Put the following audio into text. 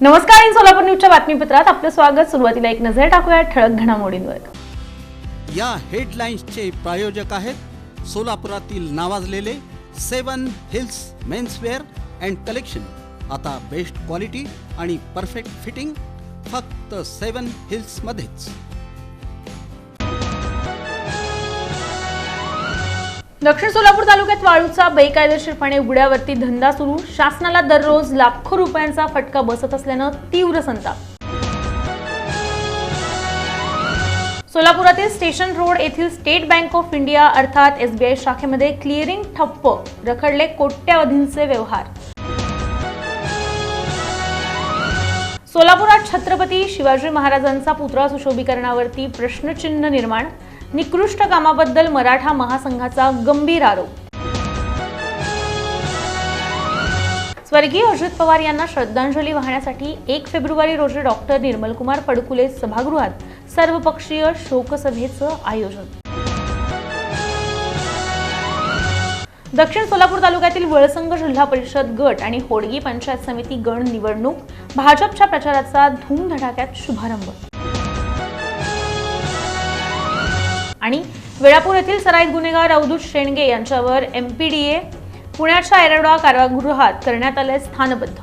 नमस्कार, इन सोलापूर न्यूजच्या बातमीपत्रात आपलं स्वागत। सुरुवातीला एक नजर टाकूया ठळक घडामोडींवर। या हेडलाईन्सचे प्रायोजक आहेत सोलापुरातील नावाजलेले 7 हिल्स मेन्सवेअर अँड कलेक्शन। आता बेस्ट क्वालिटी आणि परफेक्ट फिटिंग फक्त 7 हिल्स मध्येच। दक्षिण सोलापूर तालुक्यात वाळूचा बेकायदेशीरपणे उघड्यावरती धंदा सुरू। शासनाला दररोज लाखो रुपयांचा फटका बसत असल्याने तीव्र संताप। सोलापुरातील स्टेशन रोड येथील स्टेट बँक ऑफ इंडिया अर्थात SBI शाखेमध्ये क्लिअरिंग ठप्प, रखडले कोट्यावधींचे व्यवहार। सोलापुरात छत्रपती शिवाजी महाराजांचा पुतळा सुशोभीकरणावरती प्रश्नचिन्ह निर्माण। निकृष्ट कामाबद्दल मराठा महासंघाचा गंभीर आरोप। स्वर्गीय अजित पवार यांना श्रद्धांजली वाहण्यासाठी 1 फेब्रुवारी रोजी डॉक्टर निर्मलकुमार फडकुले सभागृहात सर्वपक्षीय शोकसभेचं आयोजन। दक्षिण सोलापूर तालुक्यातील वळसंग जिल्हा परिषद गट आणि होडगी पंचायत समिती गण निवडणूक, भाजपच्या प्रचाराचा धूमधडाक्यात शुभारंभ। आणि वेळापूर येथील सराईत गुन्हेगार अवधूत शेंडगे यांच्यावर MPDA पुण्याच्या एरडा कारागृहात करण्यात आले स्थानबद्ध।